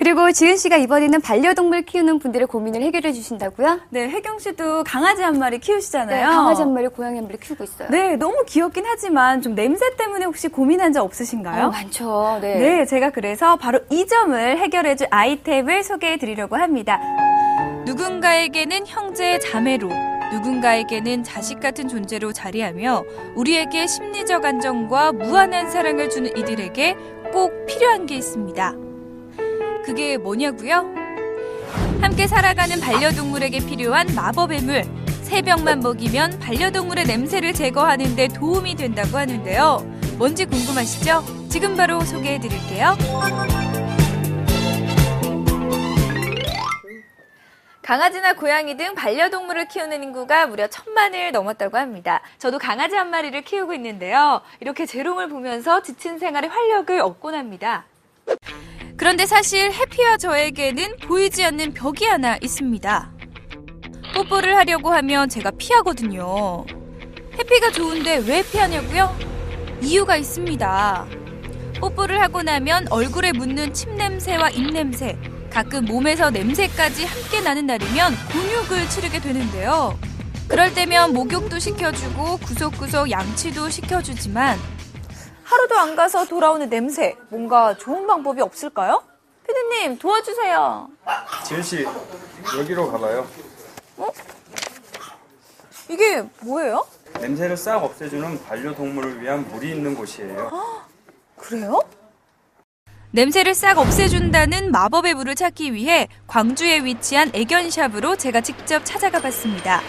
그리고 지은 씨가 이번에는 반려동물 키우는 분들의 고민을 해결해 주신다고요? 네, 혜경 씨도 강아지 한 마리 키우시잖아요. 네, 강아지 한 마리, 고양이 한 마리 키우고 있어요. 네, 너무 귀엽긴 하지만 좀 냄새 때문에 혹시 고민한 적 없으신가요? 많죠. 네. 네, 제가 그래서 바로 이 점을 해결해줄 아이템을 소개해 드리려고 합니다. 누군가에게는 형제, 자매로, 누군가에게는 자식 같은 존재로 자리하며 우리에게 심리적 안정과 무한한 사랑을 주는 이들에게 꼭 필요한 게 있습니다. 그게 뭐냐고요? 함께 살아가는 반려동물에게 필요한 마법의 물. 3병만 먹이면 반려동물의 냄새를 제거하는 데 도움이 된다고 하는데요. 뭔지 궁금하시죠? 지금 바로 소개해 드릴게요. 강아지나 고양이 등 반려동물을 키우는 인구가 무려 1000만을 넘었다고 합니다. 저도 강아지 한 마리를 키우고 있는데요. 이렇게 재롱을 보면서 지친 생활의 활력을 얻곤 합니다. 그런데 사실 해피와 저에게는 보이지 않는 벽이 하나 있습니다. 뽀뽀를 하려고 하면 제가 피하거든요. 해피가 좋은데 왜 피하냐고요? 이유가 있습니다. 뽀뽀를 하고 나면 얼굴에 묻는 침 냄새와 입 냄새, 가끔 몸에서 냄새까지 함께 나는 날이면 곤욕을 치르게 되는데요. 그럴 때면 목욕도 시켜주고 구석구석 양치도 시켜주지만 하루도 안 가서 돌아오는 냄새, 뭔가 좋은 방법이 없을까요? 피디님, 도와주세요. 지은 씨, 여기로 가봐요. 이게 뭐예요? 냄새를 싹 없애주는 반려동물을 위한 물이 있는 곳이에요. 그래요? 냄새를 싹 없애준다는 마법의 물을 찾기 위해 광주에 위치한 애견샵으로 제가 직접 찾아가 봤습니다.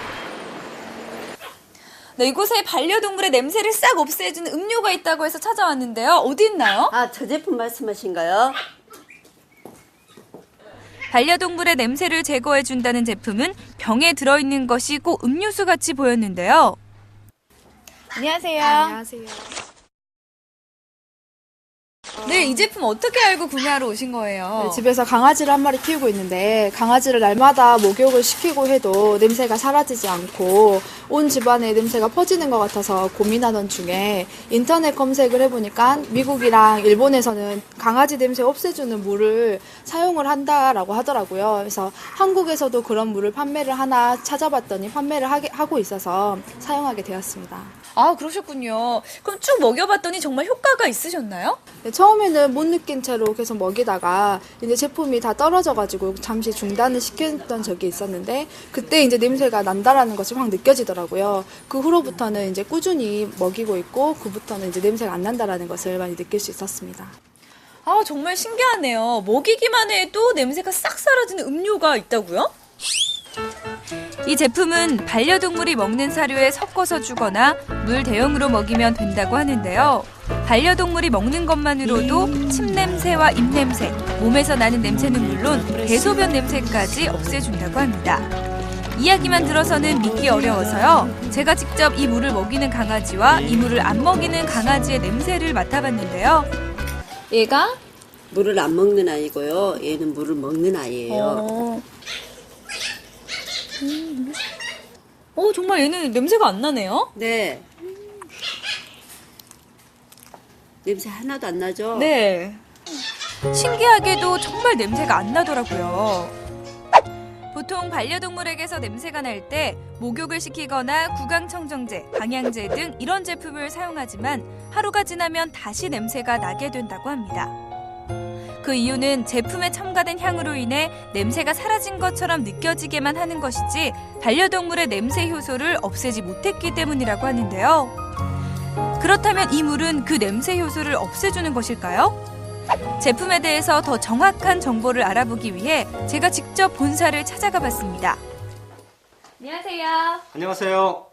네, 이곳에 반려동물의 냄새를 싹 없애주는 음료가 있다고 해서 찾아왔는데요. 어디 있나요? 아, 저 제품 말씀하신가요? 반려동물의 냄새를 제거해준다는 제품은 병에 들어있는 것이 꼭 음료수 같이 보였는데요. 안녕하세요. 안녕하세요. 네, 이 제품 어떻게 알고 구매하러 오신 거예요? 네, 집에서 강아지를 한 마리 키우고 있는데 강아지를 날마다 목욕을 시키고 해도 냄새가 사라지지 않고 온 집안에 냄새가 퍼지는 것 같아서 고민하던 중에 인터넷 검색을 해보니까 미국이랑 일본에서는 강아지 냄새 없애주는 물을 사용을 한다라고 하더라고요. 그래서 한국에서도 그런 물을 판매를 하나 찾아봤더니 판매를 하고 있어서 사용하게 되었습니다. 아, 그러셨군요. 그럼 쭉 먹여봤더니 정말 효과가 있으셨나요? 네, 처음에는 못 느낀 채로 계속 먹이다가 이제 제품이 다 떨어져가지고 잠시 중단을 시켰던 적이 있었는데 그때 이제 냄새가 난다라는 것이 확 느껴지더라고요. 그 후로부터는 이제 꾸준히 먹이고 있고 그부터는 이제 냄새가 안 난다라는 것을 많이 느낄 수 있었습니다. 아, 정말 신기하네요. 먹이기만 해도 냄새가 싹 사라지는 음료가 있다고요? 이 제품은 반려동물이 먹는 사료에 섞어서 주거나 물 대용으로 먹이면 된다고 하는데요. 반려동물이 먹는 것만으로도 침 냄새와 입 냄새, 몸에서 나는 냄새는 물론 대소변 냄새까지 없애준다고 합니다. 이야기만 들어서는 믿기 어려워서요. 제가 직접 이 물을 먹이는 강아지와 이 물을 안 먹이는 강아지의 냄새를 맡아봤는데요. 얘가 물을 안 먹는 아이고요. 얘는 물을 먹는 아이예요. 정말 얘는 냄새가 안 나네요. 네. 냄새 하나도 안 나죠? 네. 신기하게도 정말 냄새가 안 나더라고요. 보통 반려동물에게서 냄새가 날 때 목욕을 시키거나 구강청정제, 방향제 등 이런 제품을 사용하지만 하루가 지나면 다시 냄새가 나게 된다고 합니다. 그 이유는 제품에 첨가된 향으로 인해 냄새가 사라진 것처럼 느껴지게만 하는 것이지 반려동물의 냄새 효소를 없애지 못했기 때문이라고 하는데요. 그렇다면 이 물은 그 냄새 효소를 없애주는 것일까요? 제품에 대해서 더 정확한 정보를 알아보기 위해 제가 직접 본사를 찾아가 봤습니다. 안녕하세요. 안녕하세요.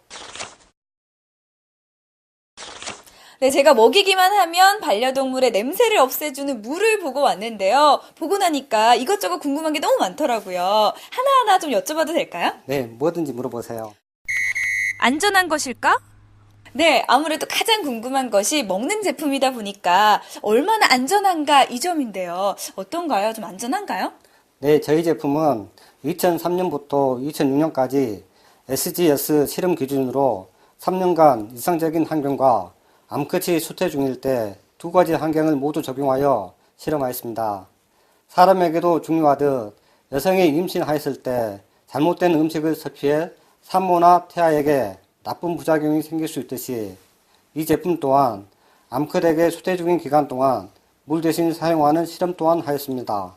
네, 제가 먹이기만 하면 반려동물의 냄새를 없애주는 물을 보고 왔는데요. 보고 나니까 이것저것 궁금한 게 너무 많더라고요. 하나하나 좀 여쭤봐도 될까요? 네, 뭐든지 물어보세요. 안전한 것일까? 네, 아무래도 가장 궁금한 것이 먹는 제품이다 보니까 얼마나 안전한가 이 점인데요. 어떤가요? 좀 안전한가요? 네, 저희 제품은 2003년부터 2006년까지 SGS 실험 기준으로 3년간 이상적인 환경과 암컷이 수태 중일 때 두 가지 환경을 모두 적용하여 실험하였습니다. 사람에게도 중요하듯 여성이 임신하였을 때 잘못된 음식을 섭취해 산모나 태아에게 나쁜 부작용이 생길 수 있듯이 이 제품 또한 암컷에게 수태 중인 기간 동안 물 대신 사용하는 실험 또한 하였습니다.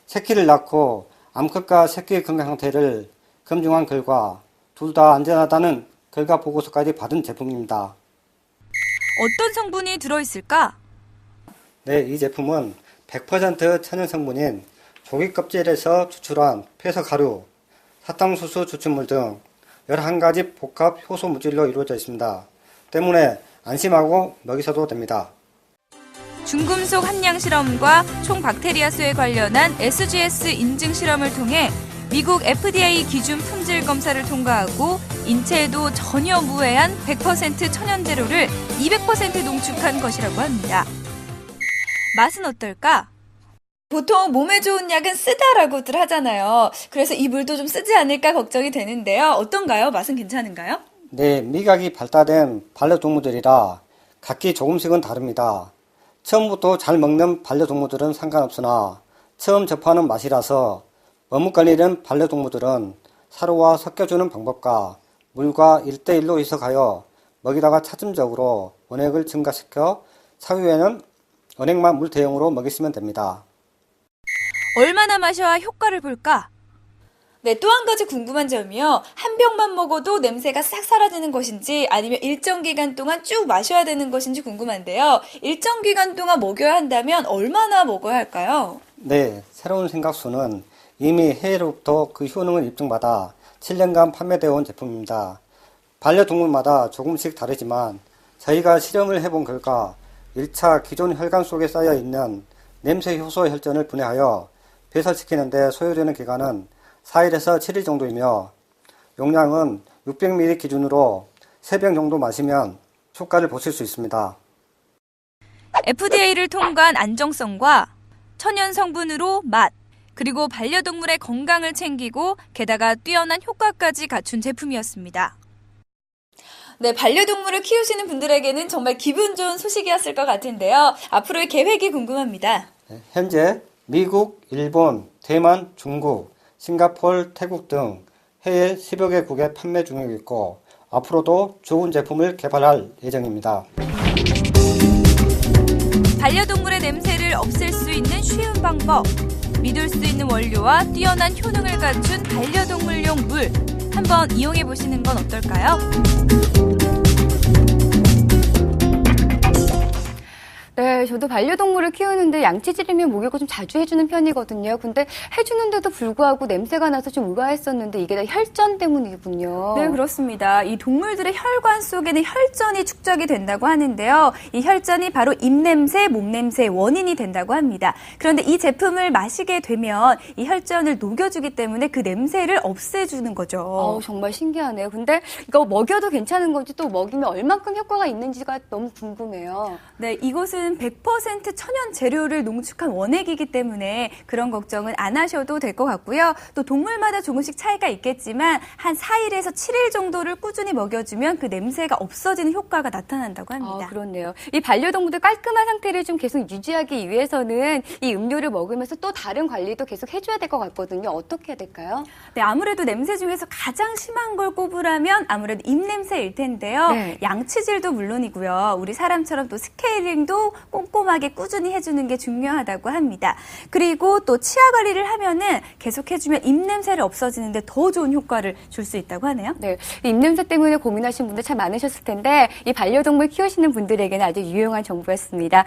새끼를 낳고 암컷과 새끼의 건강 상태를 검증한 결과 둘 다 안전하다는 결과 보고서까지 받은 제품입니다. 어떤 성분이 들어있을까? 네, 이 제품은 100% 천연 성분인 조개 껍질에서 추출한 폐석가루, 사탕수수 추출물 등 11가지 복합 효소 물질로 이루어져 있습니다. 때문에 안심하고 먹이셔도 됩니다. 중금속 함량 실험과 총박테리아 수에 관련한 SGS 인증 실험을 통해 미국 FDA 기준 품질 검사를 통과하고 인체에도 전혀 무해한 100% 천연 재료를 200% 농축한 것이라고 합니다. 맛은 어떨까? 보통 몸에 좋은 약은 쓰다라고들 하잖아요. 그래서 이 물도 좀 쓰지 않을까 걱정이 되는데요. 어떤가요? 맛은 괜찮은가요? 네, 미각이 발달된 반려동물들이라 각기 조금씩은 다릅니다. 처음부터 잘 먹는 반려동물들은 상관없으나 처음 접하는 맛이라서 머뭇거리는 반려동물들은 사료와 섞여주는 방법과 물과 1대1로 희석하여 먹이다가 차츰적으로 원액을 증가시켜 차후에는 원액만 물 대용으로 먹이시면 됩니다. 얼마나 마셔야 효과를 볼까? 네, 또 한 가지 궁금한 점이요. 한 병만 먹어도 냄새가 싹 사라지는 것인지 아니면 일정 기간 동안 쭉 마셔야 되는 것인지 궁금한데요. 일정 기간 동안 먹여야 한다면 얼마나 먹어야 할까요? 네, 새로운 생각수는 이미 해외로부터 그 효능을 입증받아 7년간 판매되어 온 제품입니다. 반려동물마다 조금씩 다르지만 저희가 실험을 해본 결과 1차 기존 혈관 속에 쌓여 있는 냄새 효소 혈전을 분해하여 배설시키는 데 소요되는 기간은 4일에서 7일 정도이며 용량은 600ml 기준으로 3병 정도 마시면 효과를 보실 수 있습니다. FDA를 통과한 안정성과 천연 성분으로 맛, 그리고 반려동물의 건강을 챙기고 게다가 뛰어난 효과까지 갖춘 제품이었습니다. 네, 반려동물을 키우시는 분들에게는 정말 기분 좋은 소식이었을 것 같은데요. 앞으로의 계획이 궁금합니다. 네, 현재 미국, 일본, 대만, 중국, 싱가포르, 태국 등 해외 10여 개국에 판매 중이고 있고 앞으로도 좋은 제품을 개발할 예정입니다. 반려동물의 냄새를 없앨 수 있는 쉬운 방법, 믿을 수 있는 원료와 뛰어난 효능을 갖춘 반려동물용 물, 한번 이용해 보시는 건 어떨까요? 네, 저도 반려동물을 키우는데 양치질이면 목욕을 좀 자주 해주는 편이거든요. 근데 해주는데도 불구하고 냄새가 나서 좀 의아했었는데 이게 다 혈전 때문이군요. 네, 그렇습니다. 이 동물들의 혈관 속에는 혈전이 축적이 된다고 하는데요. 이 혈전이 바로 입냄새, 몸냄새의 원인이 된다고 합니다. 그런데 이 제품을 마시게 되면 이 혈전을 녹여주기 때문에 그 냄새를 없애주는 거죠. 정말 신기하네요. 근데 이거 먹여도 괜찮은 건지 또 먹이면 얼만큼 효과가 있는지가 너무 궁금해요. 네, 이것은 100% 천연 재료를 농축한 원액이기 때문에 그런 걱정은 안 하셔도 될 것 같고요. 또 동물마다 조금씩 차이가 있겠지만 한 4일에서 7일 정도를 꾸준히 먹여주면 그 냄새가 없어지는 효과가 나타난다고 합니다. 그렇네요. 이 반려동물들 깔끔한 상태를 좀 계속 유지하기 위해서는 이 음료를 먹으면서 또 다른 관리도 계속 해줘야 될 것 같거든요. 어떻게 해야 될까요? 네, 아무래도 냄새 중에서 가장 심한 걸 꼽으라면 아무래도 입냄새일 텐데요. 네. 양치질도 물론이고요. 우리 사람처럼 또 스케일링도 꼼꼼하게 꾸준히 해주는 게 중요하다고 합니다. 그리고 또 치아 관리를 하면은 계속 해주면 입냄새를 없어지는데 더 좋은 효과를 줄 수 있다고 하네요. 네, 입냄새 때문에 고민하신 분들 참 많으셨을 텐데 이 반려동물 키우시는 분들에게는 아주 유용한 정보였습니다.